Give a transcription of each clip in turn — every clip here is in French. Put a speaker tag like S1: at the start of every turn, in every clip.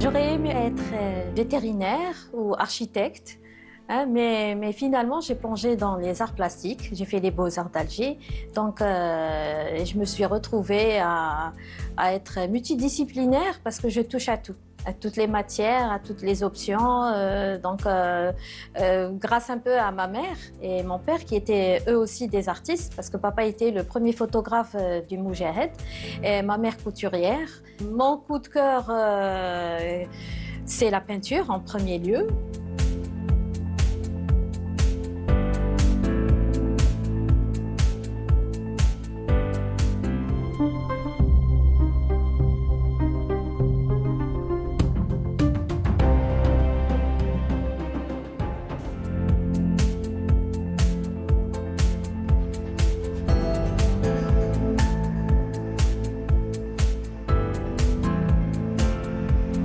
S1: J'aurais aimé être vétérinaire ou architecte, hein, mais finalement j'ai plongé dans les arts plastiques. J'ai fait les beaux-arts d'Alger, donc je me suis retrouvée à être multidisciplinaire parce que je touche à tout. À toutes les matières, à toutes les options. Grâce un peu à ma mère et mon père qui étaient eux aussi des artistes, parce que papa était le premier photographe du Moudjahid et ma mère couturière. Mon coup de cœur, c'est la peinture en premier lieu.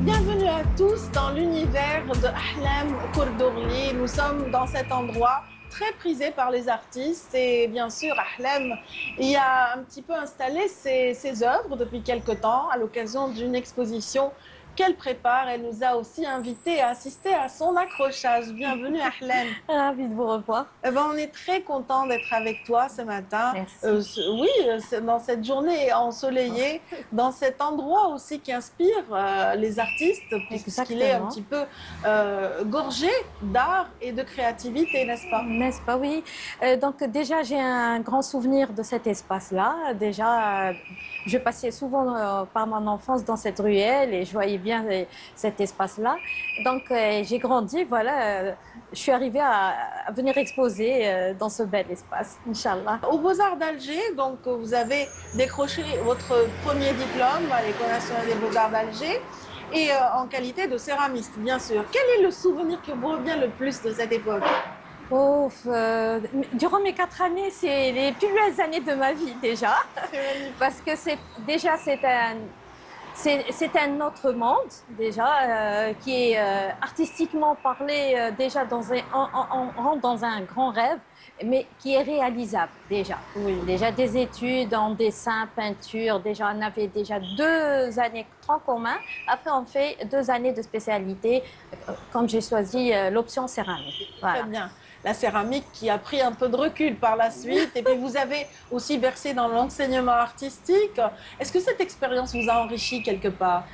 S2: Bienvenue à tous dans l'univers de Ahlam Kourdourli. Nous sommes dans cet endroit très prisé par les artistes et bien sûr Ahlam y a un petit peu installé ses œuvres depuis quelque temps à l'occasion d'une exposition qu'elle prépare. Elle nous a aussi invités à assister à son accrochage. Bienvenue Ahlam.
S1: Ravie de vous revoir.
S2: On est très content d'être avec toi ce matin.
S1: Merci.
S2: Dans cette journée ensoleillée, dans cet endroit aussi qui inspire les artistes, puisqu'il est un
S1: Exactement.
S2: petit peu gorgé d'art et de créativité, n'est-ce pas?
S1: N'est-ce pas, oui. Donc déjà, j'ai un grand souvenir de cet espace-là. Déjà, je passais souvent par mon enfance dans cette ruelle et je voyais bien cet espace-là. Donc j'ai grandi, voilà. Je suis arrivée à venir exposer dans ce bel espace, Inch'Allah.
S2: Aux Beaux-Arts d'Alger, donc vous avez décroché votre premier diplôme à l'École nationale des Beaux-Arts d'Alger et en qualité de céramiste, bien sûr. Quel est le souvenir qui vous revient le plus de cette époque?
S1: Durant mes 4 années, c'est les plus belles années de ma vie déjà,
S2: C'est magnifique.
S1: parce que c'est un autre monde déjà qui est artistiquement parlé déjà on rentre dans un grand rêve, mais qui est réalisable déjà.
S2: Oui.
S1: Déjà des études en dessin, peinture. Déjà on avait déjà 2 années tronc commun. Après on fait 2 années de spécialité, comme j'ai choisi l'option céramique. Voilà.
S2: Très bien. La céramique qui a pris un peu de recul par la suite. Et puis vous avez aussi versé dans l'enseignement artistique. Est-ce que cette expérience vous a enrichi quelque part?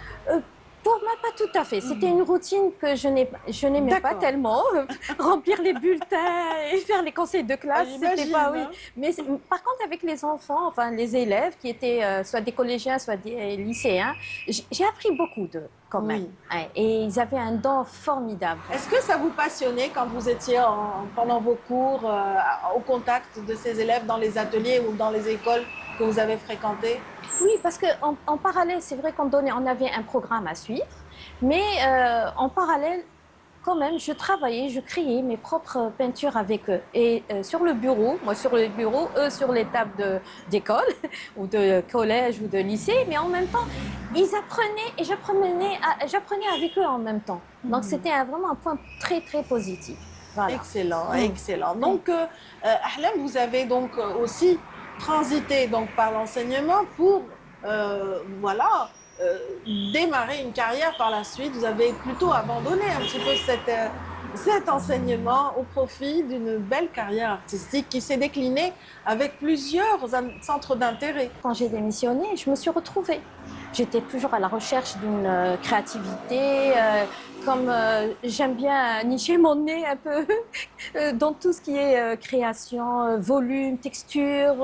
S1: Pour moi, pas tout à fait. C'était une routine que je n'aimais pas
S2: D'accord.
S1: tellement. Remplir les bulletins et faire les conseils de classe, c'était
S2: J'imagine,
S1: pas, oui.
S2: hein.
S1: Mais par contre, avec les enfants, enfin les élèves qui étaient soit des collégiens, soit des lycéens, j'ai appris beaucoup d'eux quand même.
S2: Oui.
S1: Ouais, et ils avaient un don formidable.
S2: Est-ce que ça vous passionnait quand vous étiez pendant vos cours au contact de ces élèves dans les ateliers ou dans les écoles que vous avez fréquentées?
S1: Oui, parce qu'en parallèle, c'est vrai on avait un programme à suivre, mais en parallèle, quand même, je travaillais, je créais mes propres peintures avec eux. Et sur le bureau, moi sur le bureau, eux sur les tables d'école ou de collège ou de lycée, mais en même temps, ils apprenaient et j'apprenais avec eux en même temps. Donc c'était vraiment un point très très positif. Voilà.
S2: Excellent, excellent. Donc, Ahlam, vous avez donc aussi transité donc, par l'enseignement pour voilà, démarrer une carrière par la suite. Vous avez plutôt abandonné un petit peu cet enseignement au profit d'une belle carrière artistique qui s'est déclinée avec plusieurs centres d'intérêt.
S1: Quand j'ai démissionné, je me suis retrouvée. J'étais toujours à la recherche d'une créativité. Comme j'aime bien nicher mon nez un peu dans tout ce qui est création, volume, texture,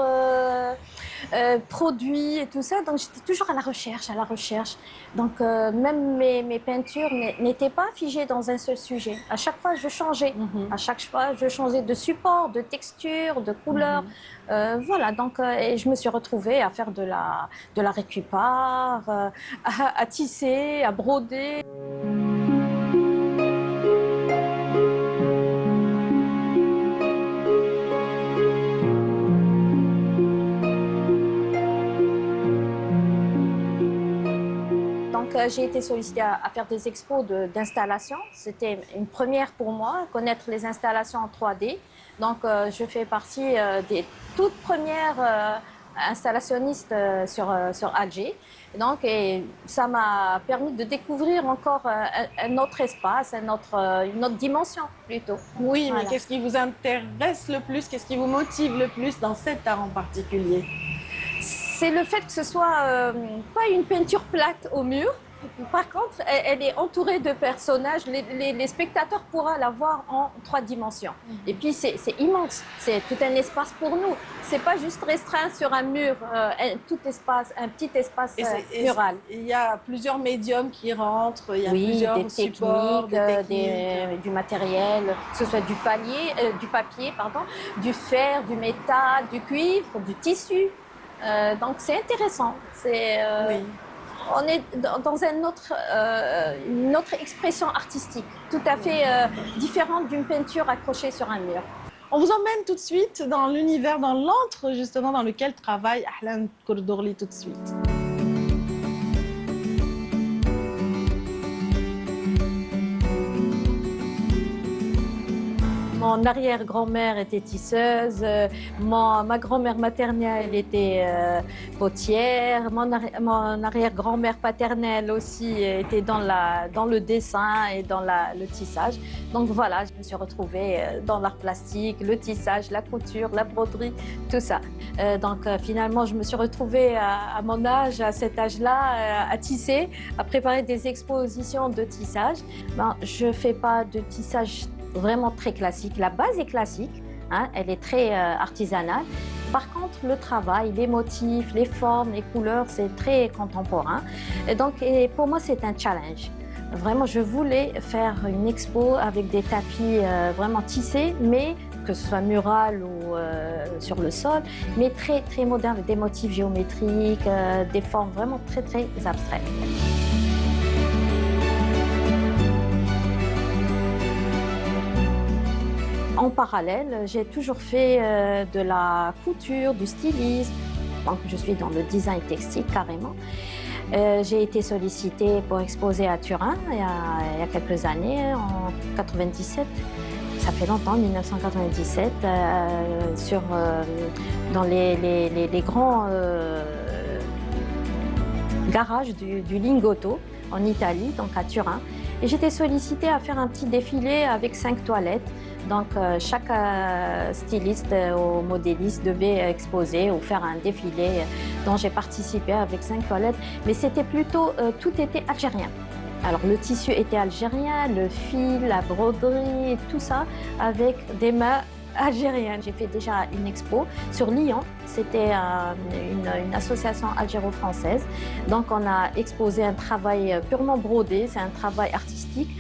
S1: produits et tout ça. Donc j'étais toujours à la recherche, à la recherche. Donc même mes peintures n'étaient pas figées dans un seul sujet. À chaque fois, je changeais. À chaque fois, je changeais de support, de texture, de couleur. Voilà, donc et je me suis retrouvée à faire de la récupère, à tisser, à broder. Donc j'ai été sollicitée à faire des expos d'installation. C'était une première pour moi, connaître les installations en 3D. Donc je fais partie des toutes premières installationniste sur Alger. Et ça m'a permis de découvrir encore un autre espace, une autre dimension plutôt.
S2: Oui, mais
S1: Voilà.
S2: qu'est-ce qui vous intéresse le plus? Qu'est-ce qui vous motive le plus dans cet art en particulier?
S1: C'est le fait que ce soit pas une peinture plate au mur. Par contre, elle est entourée de personnages. Les spectateurs pourront la voir en 3 dimensions. Et puis, c'est immense. C'est tout un espace pour nous. C'est pas juste restreint sur un mur, un petit espace mural.
S2: Il y a plusieurs médiums qui rentrent, il y a
S1: Oui,
S2: plusieurs
S1: des
S2: supports,
S1: techniques,
S2: des techniques.
S1: du matériel, que ce soit du papier, pardon, du fer, du métal, du cuivre, du tissu. Donc, c'est intéressant.
S2: Oui.
S1: On est dans une autre expression artistique, tout à fait différente d'une peinture accrochée sur un mur.
S2: On vous emmène tout de suite dans l'univers, dans l'antre justement dans lequel travaille Ahlam Kurdoghli tout de suite.
S1: Mon arrière-grand-mère était tisseuse, ma grand-mère maternelle était potière, mon arrière-grand-mère paternelle aussi était dans le dessin et dans le tissage. Donc voilà, je me suis retrouvée dans l'art plastique, le tissage, la couture, la broderie, tout ça. Finalement, je me suis retrouvée à mon âge, à cet âge-là, à tisser, à préparer des expositions de tissage. Je ne fais pas de tissage vraiment très classique. La base est classique, hein, elle est très artisanale. Par contre, le travail, les motifs, les formes, les couleurs, c'est très contemporain. Et pour moi, c'est un challenge. Vraiment, je voulais faire une expo avec des tapis vraiment tissés, mais que ce soit mural ou sur le sol, mais très, très moderne, avec des motifs géométriques, des formes vraiment très, très abstraites. En parallèle, j'ai toujours fait de la couture, du stylisme. Donc, je suis dans le design textile carrément. J'ai été sollicitée pour exposer à Turin il y a quelques années, en 97. Ça fait longtemps, 1997, dans les grands garages du Lingotto en Italie, donc à Turin. Et j'étais sollicitée à faire un petit défilé avec 5 toilettes. Donc, chaque styliste ou modéliste devait exposer ou faire un défilé dont j'ai participé avec 5 toilettes. Mais c'était plutôt, tout était algérien. Alors, le tissu était algérien, le fil, la broderie, tout ça avec des mains algériennes. J'ai fait déjà une expo sur Lyon. C'était une association algéro-française. Donc, on a exposé un travail purement brodé. C'est un travail artistique.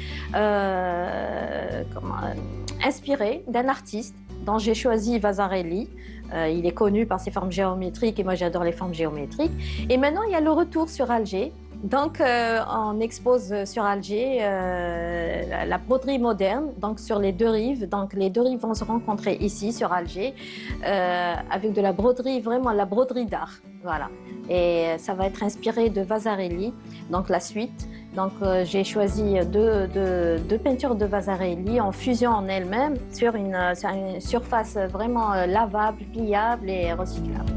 S1: Inspiré d'un artiste dont j'ai choisi Vasarely. Il est connu par ses formes géométriques et moi j'adore les formes géométriques. Et maintenant il y a le retour sur Alger. Donc on expose sur Alger la broderie moderne, donc sur les 2 rives. Donc les 2 rives vont se rencontrer ici sur Alger avec de la broderie, vraiment la broderie d'art. Voilà. Et ça va être inspiré de Vasarely, donc la suite. Donc j'ai choisi deux peintures de Vasarely en fusion en elles-mêmes sur une surface vraiment lavable, pliable et recyclable.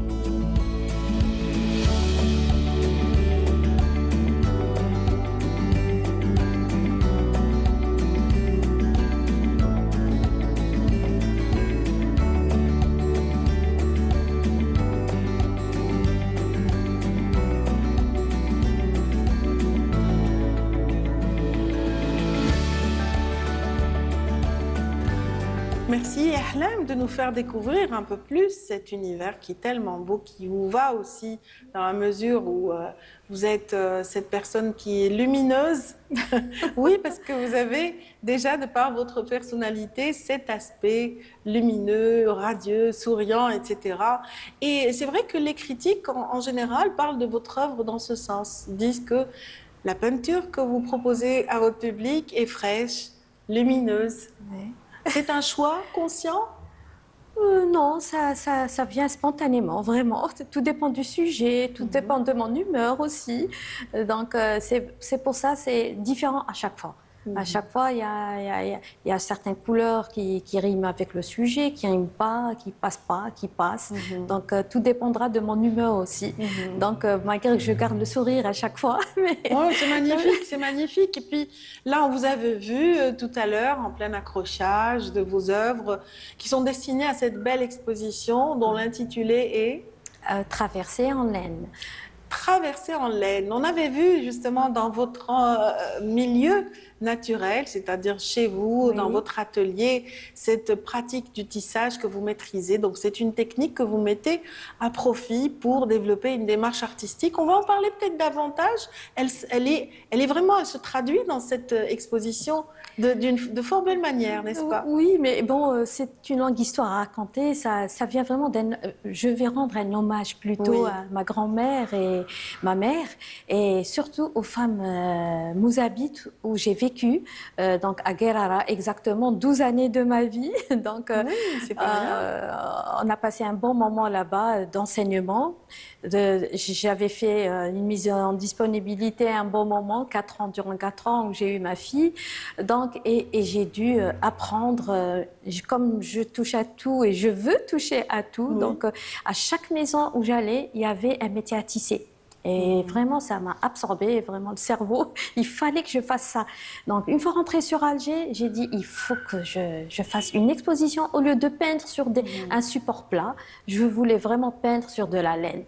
S2: Merci Ahlam de nous faire découvrir un peu plus cet univers qui est tellement beau, qui vous va aussi dans la mesure où vous êtes cette personne qui est lumineuse. Oui, parce que vous avez déjà, de par votre personnalité, cet aspect lumineux, radieux, souriant, etc. Et c'est vrai que les critiques, en général, parlent de votre œuvre dans ce sens. Ils disent que la peinture que vous proposez à votre public est fraîche, lumineuse.
S1: Oui.
S2: C'est un choix conscient?
S1: Non, ça vient spontanément, vraiment. Tout dépend du sujet, tout dépend de mon humeur aussi. Donc, c'est pour ça, c'est différent à chaque fois. À chaque fois, il y a certaines couleurs qui riment avec le sujet, qui riment pas, qui passent. Donc, tout dépendra de mon humeur aussi. Donc, malgré que je garde le sourire à chaque fois.
S2: Oh, c'est magnifique, c'est magnifique. Et puis là, on vous avait vu tout à l'heure en plein accrochage de vos œuvres qui sont destinées à cette belle exposition dont l'intitulé est
S1: Traversée en laine.
S2: Traversée en laine. On avait vu justement dans votre milieu naturel, c'est-à-dire chez vous,
S1: Oui.
S2: dans votre atelier, cette pratique du tissage que vous maîtrisez. Donc c'est une technique que vous mettez à profit pour développer une démarche artistique. On va en parler peut-être davantage. Elle elle se traduit dans cette exposition de fort belle manière, n'est-ce pas?
S1: Oui, mais bon, c'est une longue histoire à raconter. Ça vient vraiment d'un. Je vais rendre un hommage plutôt
S2: Oui.
S1: à ma grand-mère et ma mère, et surtout aux femmes moussabites où j'ai vécu, donc à Guerrara, exactement 12 années de ma vie. Donc,
S2: Oui, c'est pas rien.
S1: on a passé un bon moment là-bas d'enseignement. J'avais fait une mise en disponibilité un bon moment, 4 ans, durant 4 ans où j'ai eu ma fille. Donc, et j'ai dû apprendre, comme je touche à tout et je veux toucher à tout,
S2: Oui.
S1: donc à chaque maison où j'allais, il y avait un métier à tisser. Et vraiment, ça m'a absorbé, vraiment le cerveau. Il fallait que je fasse ça. Donc, une fois rentrée sur Alger, j'ai dit, il faut que je fasse une exposition au lieu de peindre sur un support plat. Je voulais vraiment peindre sur de la laine.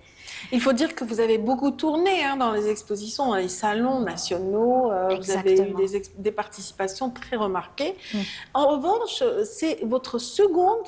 S2: Il faut dire que vous avez beaucoup tourné dans les expositions, dans les salons nationaux. Vous avez eu des participations très remarquées. En revanche, c'est votre seconde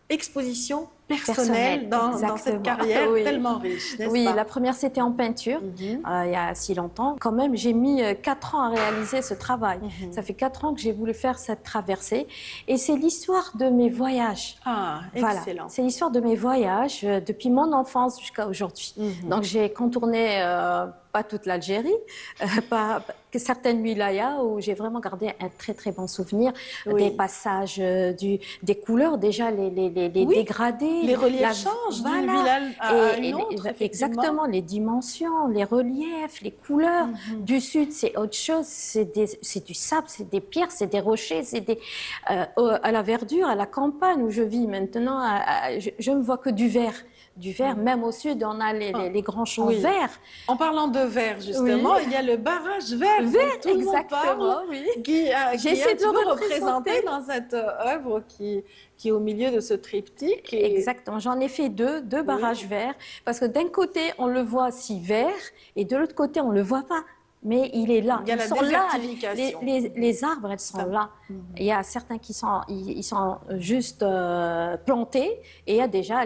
S2: exposition personnelle dans cette carrière tellement riche, n'est-ce pas?
S1: Oui, la première c'était en peinture, il y a si longtemps. Quand même, j'ai mis 4 ans à réaliser ce travail. Ça fait 4 ans que j'ai voulu faire cette traversée. Et c'est l'histoire de mes voyages.
S2: Ah,
S1: voilà.
S2: excellent.
S1: C'est l'histoire de mes voyages depuis mon enfance jusqu'à aujourd'hui. Donc j'ai contourné pas toute l'Algérie, pas certaines wilayas où j'ai vraiment gardé un très très bon souvenir, des passages, des couleurs, déjà les dégradés.
S2: Les reliefs changent d'une ville à une autre,
S1: exactement, les dimensions, les reliefs, les couleurs. Du sud, c'est autre chose, c'est du sable, c'est des pierres, c'est des rochers, c'est à la verdure, à la campagne où je vis maintenant, je ne vois que du vert. Du vert, même au sud, on a les grands champs verts.
S2: En parlant de vert, justement, il y a le barrage vert dont tout le monde parle, qui est un petit peu représenté dans cette œuvre qui est au milieu de ce triptyque.
S1: Exactement, j'en ai fait deux barrages verts, parce que d'un côté, on le voit si vert, et de l'autre côté, on ne le voit pas. Mais il est là.
S2: Il y a la désertification.
S1: Les arbres, elles sont là. Il y a certains qui sont, ils sont juste plantés, et il y a déjà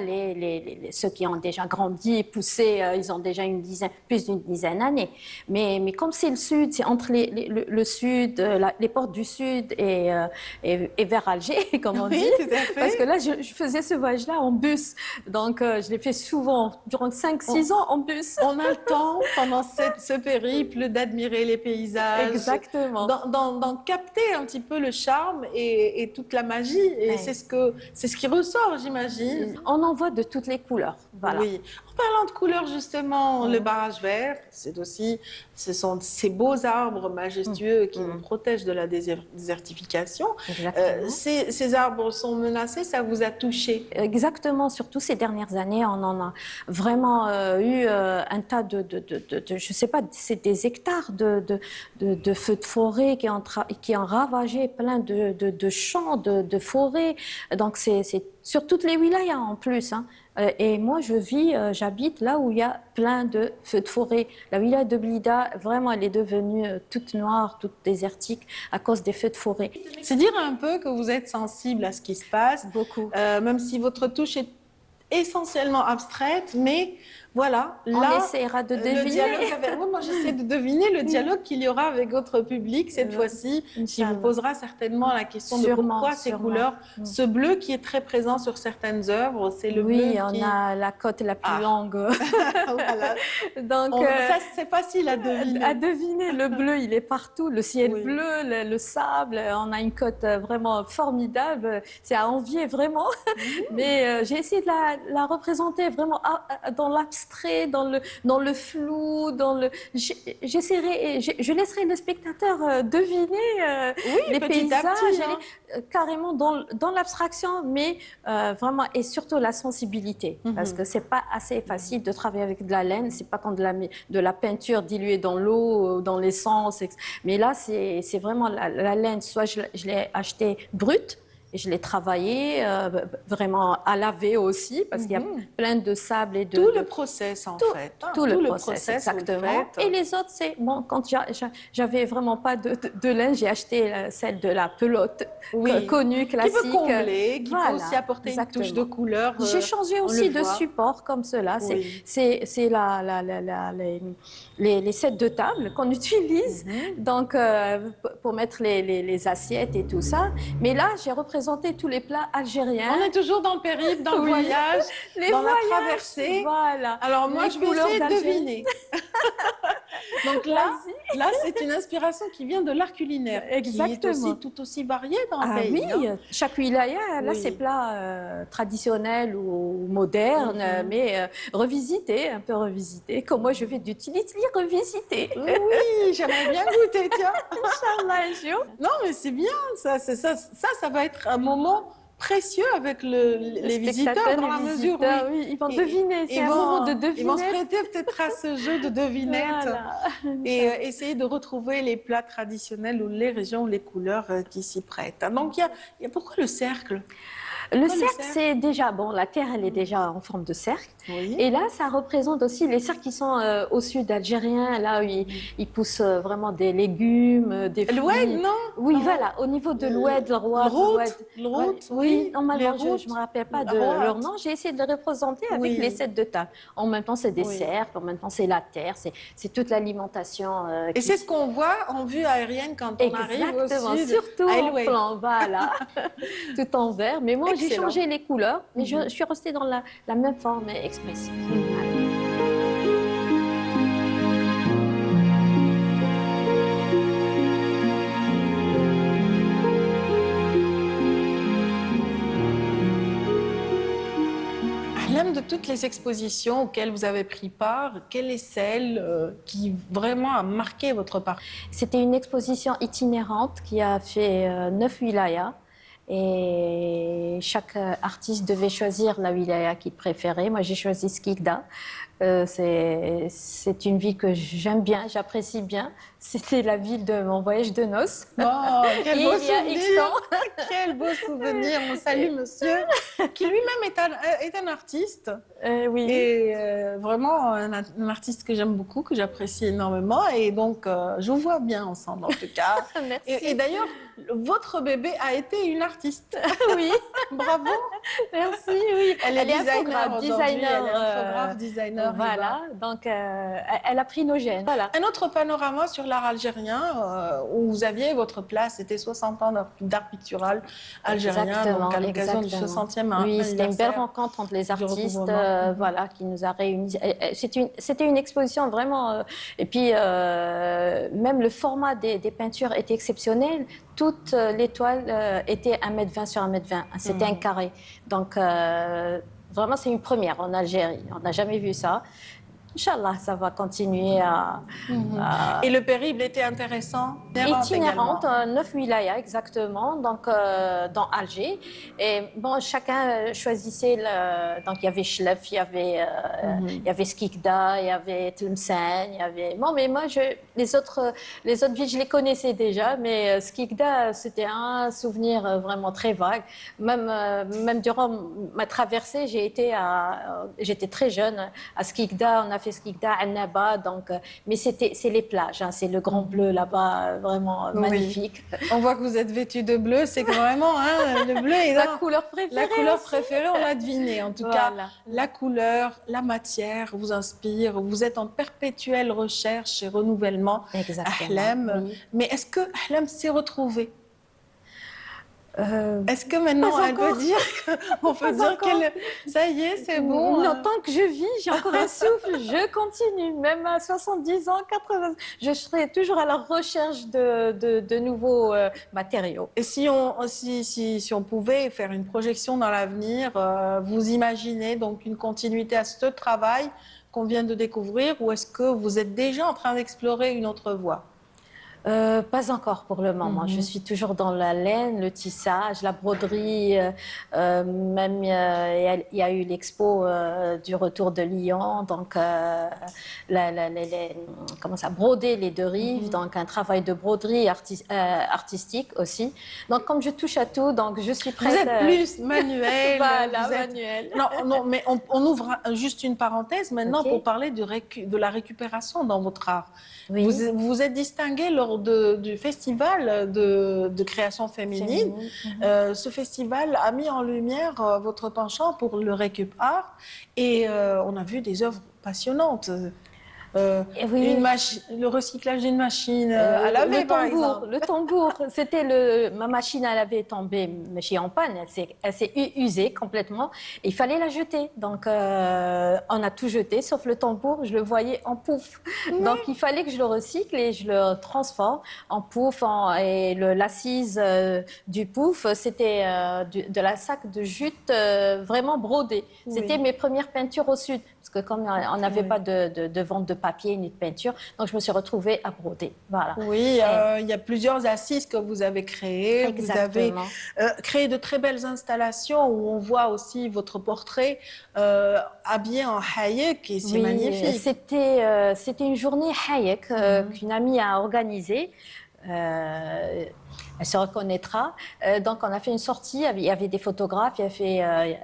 S1: ceux qui ont déjà grandi et poussé, ils ont déjà plus d'une dizaine d'années. Mais comme c'est le sud, c'est entre le sud, les portes du sud et vers Alger, comme on dit.
S2: Tout à fait.
S1: Parce que là, je faisais ce voyage-là en bus. Donc, je l'ai fait souvent, durant 5-6 ans en bus.
S2: On a le temps, pendant ce périple, d'admirer les paysages.
S1: Exactement.
S2: D'en capter un petit peu le charme et toute la magie. Et c'est ce qui ressort, j'imagine.
S1: On en voit de toutes les couleurs. Voilà.
S2: Oui. En parlant de couleurs, justement, le barrage vert, ce sont ces beaux arbres majestueux qui nous protègent de la désertification. Ces arbres sont menacés, ça vous a touché?
S1: Exactement. Surtout ces dernières années, on en a vraiment eu un tas je sais pas, c'est des hectares de feux de forêt qui ont ravagé plein de champs, de forêts. Donc c'est sur toutes les wilayas en plus. Et moi, j'habite là où il y a plein de feux de forêt. La wilaya de Blida, vraiment, elle est devenue toute noire, toute désertique à cause des feux de forêt.
S2: C'est dire un peu que vous êtes sensible à ce qui se passe.
S1: Beaucoup.
S2: Même si votre touche est essentiellement abstraite, mais voilà,
S1: on essaiera de deviner.
S2: Le dialogue moi, j'essaie de deviner le dialogue qu'il y aura avec votre public cette fois-ci, qui vous posera certainement la question de pourquoi ces couleurs, ce bleu qui est très présent sur certaines œuvres, c'est le bleu qui...
S1: Oui, on a la côte la plus longue.
S2: Voilà.
S1: Donc,
S2: ça, c'est facile à deviner.
S1: À deviner, le bleu, il est partout, le ciel bleu, le sable, on a une côte vraiment formidable, c'est à envier vraiment. Mais j'ai essayé de la représenter vraiment dans l'abstrait. abstrait, dans le flou, je laisserai le spectateur deviner
S2: Oui,
S1: les
S2: petit à
S1: paysages,
S2: petit, hein.
S1: carrément dans l'abstraction, mais vraiment, et surtout la sensibilité, parce que c'est pas assez facile de travailler avec de la laine, c'est pas comme de la peinture diluée dans l'eau, dans l'essence, mais là, c'est vraiment la laine, soit je l'ai achetée brute, et je l'ai travaillée vraiment à laver aussi, parce qu'il y a plein de sable et
S2: Tout le process, en fait. Hein.
S1: tout le
S2: Tout le
S1: process,
S2: process, vous le
S1: exactement.
S2: faites.
S1: Et les autres, c'est bon, quand j'avais vraiment pas de laine, j'ai acheté celle de la pelote
S2: Oui.
S1: connue,
S2: Qui
S1: classique.
S2: peut combler, qui peut
S1: Voilà,
S2: aussi apporter une touche de
S1: exactement.
S2: couleur.
S1: J'ai changé
S2: On
S1: aussi
S2: le
S1: de
S2: voit.
S1: support comme cela.
S2: Oui.
S1: C'est les sets de table qu'on utilise donc, pour mettre les assiettes et tout ça. Mais là, j'ai représenté tous les plats algériens.
S2: On est toujours dans le périple, dans le
S1: Oui.
S2: voyage,
S1: Les
S2: dans
S1: voyages,
S2: la traversée.
S1: voilà.
S2: Alors moi,
S1: Les
S2: je vais
S1: couleurs
S2: essayer de
S1: d'Algérie.
S2: deviner. Donc là, c'est une inspiration qui vient de l'art culinaire, qui est
S1: Exactement.
S2: aussi tout aussi varié dans le
S1: Ah
S2: pays.
S1: oui,
S2: Hein.
S1: chaque wilaya, là,
S2: Oui.
S1: ses plats traditionnels ou modernes, mais revisités, un peu revisités, comme moi je fais du tilitli revisité.
S2: Oui, j'aimerais bien goûter, tiens.
S1: Inch'Allah, un jour.
S2: Non, mais c'est bien, ça va être un moment précieux avec les visiteurs, dans la mesure où
S1: oui, ils vont deviner, c'est un moment de devinette.
S2: ils vont se prêter peut-être à ce jeu de devinette
S1: Voilà.
S2: et essayer de retrouver les plats traditionnels ou les régions ou les couleurs qui s'y prêtent. Donc, il y a pourquoi le cercle?
S1: Le cercle, c'est déjà, bon, la terre, elle est déjà en forme de cercle.
S2: Oui.
S1: Et là, ça représente aussi les cercles qui sont au sud algérien, là où ils poussent vraiment des légumes, des fruits.
S2: L'oued, non?
S1: Oui, voilà, au niveau de l'oued, le roi.
S2: Le route,
S1: oui. Normalement, je ne me rappelle pas de leur
S2: nom.
S1: nom. J'ai essayé de les représenter avec les sets de table. En même temps, c'est des cercles, en même temps, c'est la terre, c'est toute l'alimentation.
S2: Et c'est ce qu'on voit en vue aérienne quand on arrive au sud.
S1: Surtout en plan, voilà, tout en vert. Mais moi, j'ai changé les couleurs, mais je suis restée dans la même forme expressive.
S2: Ahlam, de toutes les expositions auxquelles vous avez pris part, quelle est celle qui vraiment a marqué votre parcours?
S1: C'était une exposition itinérante qui a fait 9 wilayas. Et chaque artiste devait choisir la wilaya qu'il préférait. Moi, j'ai choisi Skikda. C'est une ville que j'aime bien, j'apprécie bien. C'était la ville de mon voyage de noces.
S2: Oh, quel beau souvenir!
S1: Temps.
S2: Quel beau souvenir! On salue monsieur, qui lui-même est un artiste.
S1: Oui.
S2: Et vraiment un artiste que j'aime beaucoup, que j'apprécie énormément. Et donc, je vous vois bien ensemble, en tout cas.
S1: Merci.
S2: Et d'ailleurs, votre bébé a été une artiste.
S1: Oui.
S2: Bravo.
S1: Merci, oui.
S2: Elle est designer,
S1: designer,
S2: infographe, designer.
S1: Voilà, donc elle a pris nos gènes. Voilà.
S2: Un autre panorama sur l'art algérien, où vous aviez votre place, c'était 60 ans d'art pictural algérien, donc à l'occasion du 60e anniversaire.
S1: Oui, c'était une belle rencontre entre les artistes, voilà, qui nous a réunis. C'était une exposition vraiment... et puis, même le format des peintures était exceptionnel. Toute l'étoile était 1,20 m sur 1,20 m. C'était un carré. Donc, vraiment, c'est une première en Algérie. On n'a jamais vu ça. Inch'Allah, ça va continuer à...
S2: Et le périple était intéressant?
S1: Itinérante, 9 wilayas exactement, donc dans Alger. Et bon, chacun choisissait, donc il y avait Chlef, il y avait Skikda, il y avait Tlemcen, il y avait... Bon, mais moi, les autres villes, je les connaissais déjà, mais Skikda, c'était un souvenir vraiment très vague. Même durant ma traversée, j'étais très jeune à Skikda, on a fait Skikda, Annaba, donc, mais c'est les plages, hein, c'est le Grand Bleu là-bas, vraiment magnifique.
S2: On voit que vous êtes vêtue de bleu, c'est que vraiment, hein, le bleu est
S1: la couleur préférée.
S2: La couleur préférée, on l'a deviné. En tout cas, la couleur, la matière vous inspire. Vous êtes en perpétuelle recherche et renouvellement.
S1: Exactement.
S2: Ahlam. Oui. Mais est-ce que Ahlam s'est retrouvée? Est-ce que maintenant on peut dire qu'elle, ça y est, c'est bon?
S1: Non, tant que je vis, j'ai encore un souffle, je continue. Même à 70 ans, 80 ans, je serai toujours à la recherche de nouveaux matériaux.
S2: Et si on pouvait faire une projection dans l'avenir, vous imaginez donc une continuité à ce travail qu'on vient de découvrir ou est-ce que vous êtes déjà en train d'explorer une autre voie?
S1: Pas encore pour le moment. Je suis toujours dans la laine, le tissage, la broderie. Même il y a eu l'expo du retour de Lyon, donc comment ça, broder les deux rives, donc un travail de broderie artistique aussi. Donc comme je touche à tout, donc je suis prête.
S2: Vous êtes plus manuel.
S1: Voilà,
S2: vous êtes...
S1: manuel.
S2: Non, non, mais on ouvre juste une parenthèse maintenant
S1: Ok.
S2: pour parler de la récupération dans votre art.
S1: Oui.
S2: Vous vous êtes distingué lors du festival de création féminine. Ce festival a mis en lumière votre penchant pour le récup art et on a vu des œuvres passionnantes.
S1: Oui.
S2: Le recyclage d'une machine à laver, par exemple.
S1: Le tambour, ma machine à laver est tombée chez en panne, elle s'est usée complètement. Et il fallait la jeter, donc on a tout jeté, sauf le tambour, je le voyais en pouf.
S2: Oui.
S1: Donc il fallait que je le recycle et je le transforme en pouf. Et l'assise du pouf, c'était de la sac de jute vraiment brodée.
S2: Oui.
S1: C'était mes premières peintures au sud. Parce que comme on n'avait pas de vente de papier ni de peinture, donc je me suis retrouvée à broder. Voilà.
S2: Oui, il y a plusieurs assises que vous avez créées.
S1: Exactement.
S2: Vous avez créé de très belles installations où on voit aussi votre portrait habillé en hayek et c'est magnifique.
S1: C'était une journée hayek qu'une amie a organisée. Elle se reconnaîtra. Donc, on a fait une sortie. Il y avait des photographes.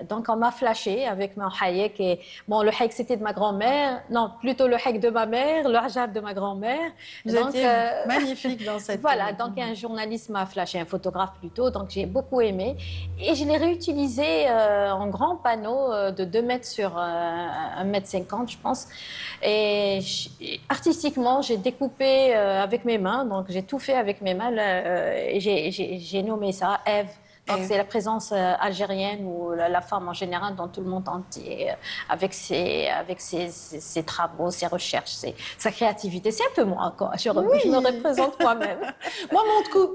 S1: Donc, on m'a flashé avec mon hayek. Et, bon, le hayek, c'était de ma grand-mère. Non, plutôt le hayek de ma mère, le hijab de ma grand-mère.
S2: Vous étiez magnifique dans cette...
S1: Voilà, donc un journaliste m'a flashé, un photographe plutôt. Donc, j'ai beaucoup aimé. Et je l'ai réutilisé en grand panneau de 2 mètres sur 1,50 m, je pense. Et artistiquement, j'ai découpé avec mes mains. Donc, j'ai tout fait avec mes mains. J'ai nommé ça Ève. Donc, c'est la présence algérienne ou la femme en général dans tout le monde entier, avec ses travaux, ses recherches, sa créativité. C'est un peu moi, quoi. Je me représente moi-même.
S2: Moi,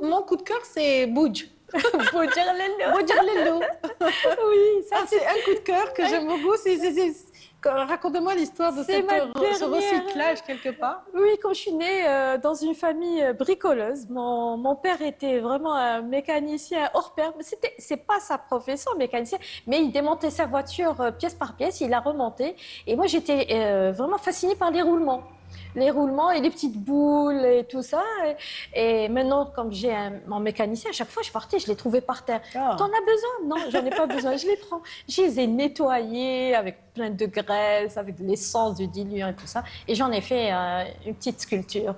S2: mon coup de cœur, c'est Bouj.
S1: Boujerlello. Oui, ça
S2: c'est un coup de cœur que j'aime beaucoup. Racontez-moi l'histoire de ce recyclage quelque part.
S1: Oui, quand je suis née dans une famille bricoleuse, mon père était vraiment un mécanicien hors pair. C'est pas sa profession, mécanicien, mais il démontait sa voiture pièce par pièce, il la remontait. Et moi, j'étais vraiment fascinée par les roulements. Les roulements et les petites boules et tout ça. Et maintenant, comme j'ai mon mécanicien, à chaque fois je partais, je les trouvais par terre.
S2: Oh.
S1: T'en as besoin? Non, j'en ai pas besoin, je les prends. Je les ai nettoyés avec plein de graisse, avec de l'essence, du diluant et tout ça. Et j'en ai fait une petite sculpture.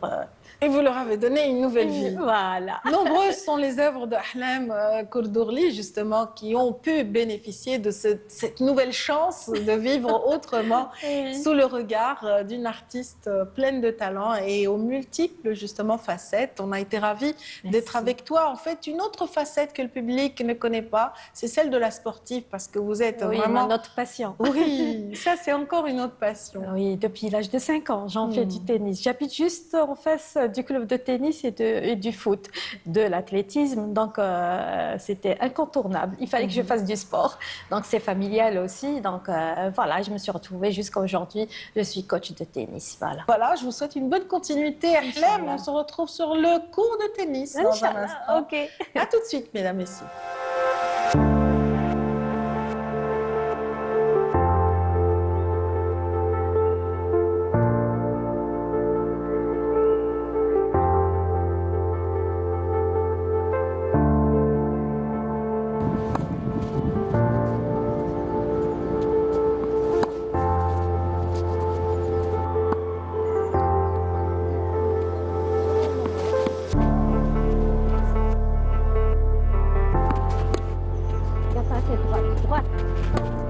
S2: Et vous leur avez donné une nouvelle vie.
S1: Voilà.
S2: Nombreuses sont les œuvres de Ahlam Kurdourli, justement, qui ont pu bénéficier de cette nouvelle chance de vivre autrement, sous le regard d'une artiste pleine de talent et aux multiples, justement, facettes. On a été ravis d'être avec toi. En fait, une autre facette que le public ne connaît pas, c'est celle de la sportive, parce que vous êtes vraiment...
S1: notre passion.
S2: Oui, ça, c'est encore une autre passion.
S1: Oui, depuis l'âge de 5 ans, j'en fais du tennis. J'habite juste en face du club de tennis et du foot, de l'athlétisme. Donc, c'était incontournable. Il fallait que je fasse du sport. Donc, c'est familial aussi. Donc, voilà, je me suis retrouvée jusqu'à aujourd'hui. Je suis coach de tennis. Voilà.
S2: Voilà, je vous souhaite une bonne continuité. Ahlam, on se retrouve sur le cours de tennis dans un instant.
S1: OK.
S2: À tout de suite, mesdames, messieurs.
S1: Droite.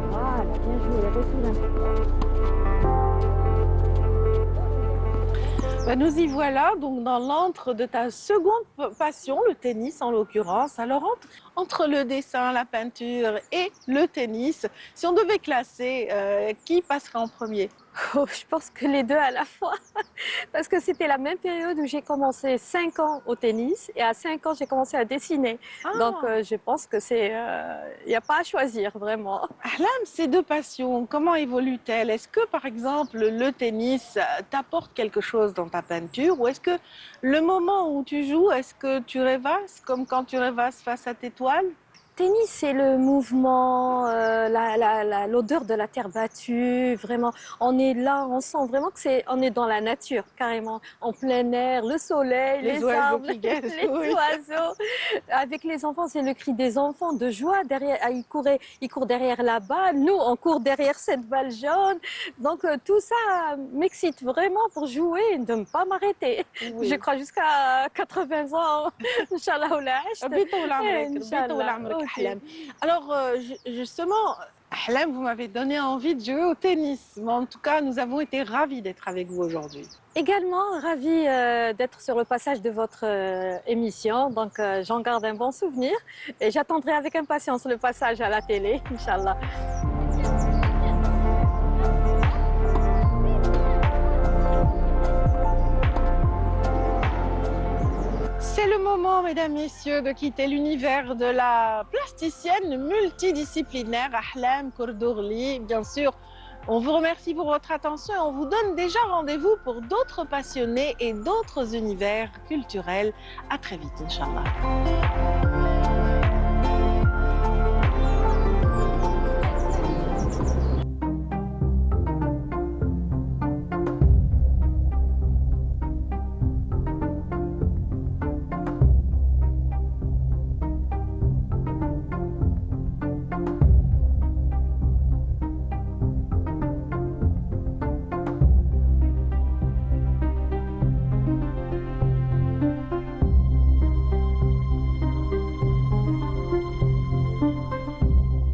S1: Voilà, bien joué.
S2: Nous y voilà, donc dans l'antre de ta seconde passion, le tennis en l'occurrence. Alors entre le dessin, la peinture et le tennis, si on devait classer, qui passerait en premier?
S1: Oh, je pense que les deux à la fois. Parce que c'était la même période où j'ai commencé 5 ans au tennis et à 5 ans, j'ai commencé à dessiner. Donc,
S2: Ah,
S1: je pense que il n'y a pas à choisir vraiment.
S2: Ahlam, ces deux passions, comment évoluent-elles? Est-ce que, par exemple, le tennis t'apporte quelque chose dans ta peinture ou est-ce que le moment où tu joues, est-ce que tu rêvasses comme quand tu rêvasses face à tes toiles?
S1: Tennis, c'est le mouvement, l'odeur de la terre battue. Vraiment, on est là, on sent vraiment on est dans la nature, carrément, en plein air, le soleil,
S2: Les
S1: les
S2: oiseaux
S1: arbres,
S2: qui guettent,
S1: les
S2: oui.
S1: oiseaux. Avec les enfants, c'est le cri des enfants de joie derrière. Ah, ils courent derrière la balle. Nous, on court derrière cette balle jaune. Donc, tout ça m'excite vraiment pour jouer et de ne pas m'arrêter. Je
S2: Oui.
S1: crois jusqu'à 80 ans. Inch'Allah, ولا عشت.
S2: ربي عمرك ربي
S1: Inch'Allah.
S2: عمرك
S1: Ok.
S2: أحلام. Alors justement Ahlam, vous m'avez donné envie de jouer au tennis. Mais en tout cas, nous avons été ravis d'être avec vous aujourd'hui.
S1: Également, ravie d'être sur le passage de votre émission. Donc, j'en garde un bon souvenir et j'attendrai avec impatience le passage à la télé, Inch'Allah.
S2: C'est le moment, mesdames, messieurs, de quitter l'univers de la plasticienne multidisciplinaire Ahlam Kourdourli. Bien sûr, on vous remercie pour votre attention et on vous donne déjà rendez-vous pour d'autres passionnés et d'autres univers culturels. À très vite, Inch'Allah.